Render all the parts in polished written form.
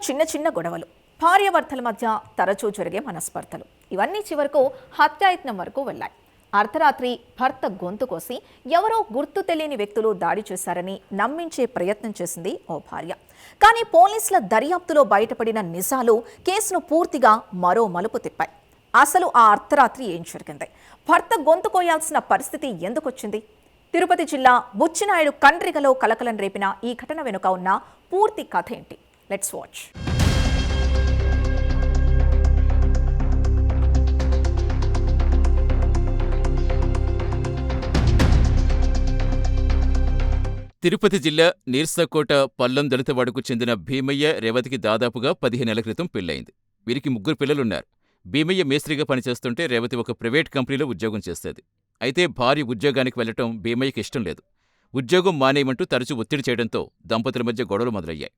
చిన్న చిన్న గొడవలు, భార్యాభర్తల మధ్య తరచూ జరిగే మనస్పర్ధలు, ఇవన్నీ చివరకు హత్యాయత్నం వరకు వెళ్ళాయి. అర్ధరాత్రి భర్త గొంతు కోసి ఎవరో గుర్తు తెలియని వ్యక్తులు దాడి చేశారని నమ్మించే ప్రయత్నం చేసింది ఓ భార్య. కానీ పోలీసుల దర్యాప్తులో బయటపడిన నిజాలు కేసును పూర్తిగా మరో మలుపు తిప్పాయి. అసలు ఆ అర్ధరాత్రి ఏం జరిగింది? భర్త గొంతు కోయాల్సిన పరిస్థితి ఎందుకొచ్చింది? తిరుపతి జిల్లా బుచ్చినాయుడు కండ్రిగలో కలకలం రేపిన ఈ ఘటన వెనుక ఉన్న పూర్తి కథ ఏంటి? Let's watch. తిరుపతి జిల్లా నీర్సాకోట పల్లం దళితవాడకు చెందిన భీమయ్య, రేవతికి దాదాపుగా 15 నెలల క్రితం పెళ్లయింది. వీరికి 3 పిల్లలున్నారు. భీమయ్య మేస్త్రిగా పనిచేస్తుంటే రేవతి ఒక ప్రైవేట్ కంపెనీలో ఉద్యోగం చేసేది. అయితే భార్య ఉద్యోగానికి వెళ్లటం భీమయ్యకి ఇష్టం లేదు. ఉద్యోగం మానేయమంటూ తరచూ ఒత్తిడి చేయడంతో దంపతుల మధ్య గొడవలు మొదలయ్యాయి.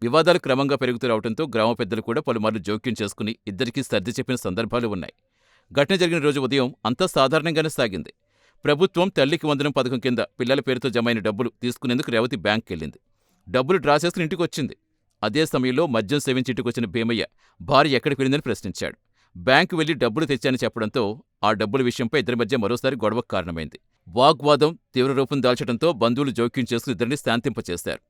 వివాదాలు క్రమంగా పెరుగుతూ రావడంతో గ్రామ పెద్దలు కూడా పలుమార్లు జోక్యం చేసుకుని ఇద్దరికీ సర్ది చెప్పిన సందర్భాలు ఉన్నాయి. ఘటన జరిగిన రోజు ఉదయం అంతా సాధారణంగానే సాగింది. ప్రభుత్వం తల్లికి వందనం పథకం కింద పిల్లల పేరుతో జమైన డబ్బులు తీసుకునేందుకు రేవతి బ్యాంక్కెళ్ళింది. డబ్బులు డ్రా చేసుకుని ఇంటికొచ్చింది. అదే సమయంలో మద్యం సేవించి ఇంటికొచ్చిన భీమయ్య భార్య ఎక్కడికి వెళ్ళిందని ప్రశ్నించాడు. బ్యాంకు వెళ్లి డబ్బులు తెచ్చానని చెప్పడంతో ఆ డబ్బుల విషయంపై ఇద్దరి మధ్య మరోసారి గొడవకు కారణమైంది. వాగ్వాదం తీవ్ర రూపం దాల్చడంతో బంధువులు జోక్యం చేసుకుని ఇద్దరిని శాంతింపచేశారు.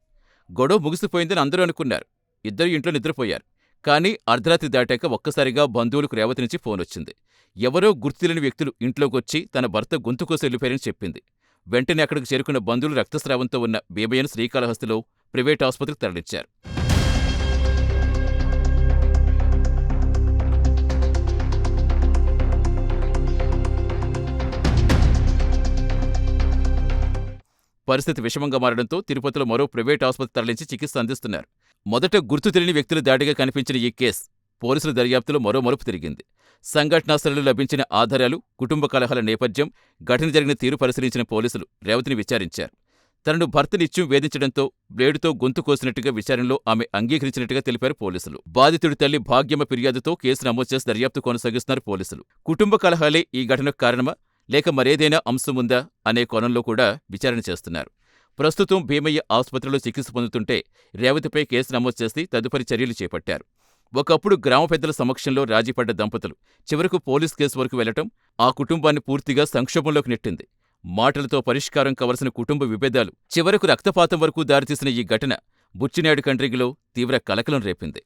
గొడవ ముగిసిపోయిందని అందరూ అనుకున్నారు. ఇద్దరు ఇంట్లో నిద్రపోయారు. కానీ అర్ధరాత్రి దాటాక ఒక్కసారిగా బంధువులకు రేవతి నుంచి ఫోనొచ్చింది. ఎవరో గుర్తులేని వ్యక్తులు ఇంట్లోకొచ్చి తన భర్త గొంతు కోసి వెళ్ళిపోయారని చెప్పింది. వెంటనే అక్కడికి చేరుకున్న బంధువులు రక్తస్రావంతో ఉన్న భీమయ్యను శ్రీకాళహస్తిలో ప్రైవేట్ ఆసుపత్రికి తరలించారు. పరిస్థితి విషమంగా మారడంతో తిరుపతిలో మరో ప్రైవేట్ ఆసుపత్రి తరలించి చికిత్స అందిస్తున్నారు. మొదట గుర్తు తెలియని వ్యక్తుల దాడిగా కనిపించిన ఈ కేసు పోలీసుల దర్యాప్తులో మరో మలుపు తిరిగింది. సంఘటనా స్థలంలో లభించిన ఆధారాలు, కుటుంబ కలహాల నేపథ్యం, ఘటన జరిగిన తీరు పరిశీలించిన పోలీసులు రేవతిని విచారించారు. తనను భర్త నిత్యం వేధించడంతో బ్లేడుతో గొంతు కోసినట్టుగా విచారణలో ఆమె అంగీకరించినట్టుగా తెలిపారు పోలీసులు. బాధితుడి తల్లి భాగ్యమ్మ ఫిర్యాదుతో కేసు నమోదు చేసి దర్యాప్తు కొనసాగిస్తున్నారు పోలీసులు. కుటుంబ కలహాలే ఈ ఘటనకు కారణమా లేక మరేదైనా అంశం ఉందా అనే కోణంలో కూడా విచారణ చేస్తున్నారు. ప్రస్తుతం భీమయ్య ఆసుపత్రిలో చికిత్స పొందుతుంటే రేవతిపై కేసు నమోదు చేసి తదుపరి చర్యలు చేపట్టారు. ఒకప్పుడు గ్రామ పెద్దల సమక్షంలో రాజీపడ్డ దంపతులు చివరకు పోలీస్ కేసు వరకు వెళ్లటం ఆ కుటుంబాన్ని పూర్తిగా సంక్షోభంలోకి నెట్టింది. మాటలతో పరిష్కారం కావలసిన కుటుంబ విభేదాలు చివరకు రక్తపాతం వరకు దారితీసిన ఈ ఘటన బుచ్చినాయుడు కండ్రిగిలో తీవ్ర కలకలం రేపింది.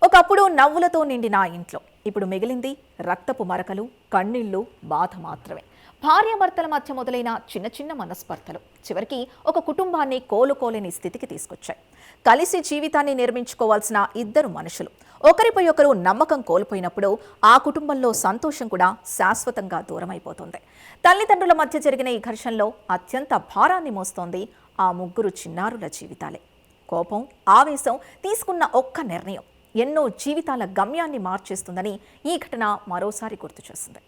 ఒకప్పుడు నవ్వులతో నిండిన ఆ ఇంట్లో ఇప్పుడు మిగిలింది రక్తపు మరకలు, కన్నీళ్లు, బాధ మాత్రమే. భార్యాభర్తల మధ్య మొదలైన చిన్న చిన్న మనస్పర్ధలు చివరికి ఒక కుటుంబాన్ని కోలుకోలేని స్థితికి తీసుకొచ్చాయి. కలిసి జీవితాన్ని నిర్మించుకోవాల్సిన ఇద్దరు మనుషులు ఒకరిపై ఒకరు నమ్మకం కోల్పోయినప్పుడు ఆ కుటుంబంలో సంతోషం కూడా శాశ్వతంగా దూరమైపోతుంది. తల్లిదండ్రుల మధ్య జరిగిన ఈ ఘర్షణలో అత్యంత భారాన్ని మోస్తోంది ఆ 3 చిన్నారుల జీవితాలే. కోపం, ఆవేశం, తీసుకున్న ఒక్క నిర్ణయం ఎన్నో జీవితాల గమ్యాన్ని మార్చేస్తుందని ఈ ఘటన మరోసారి గుర్తు చేసింది.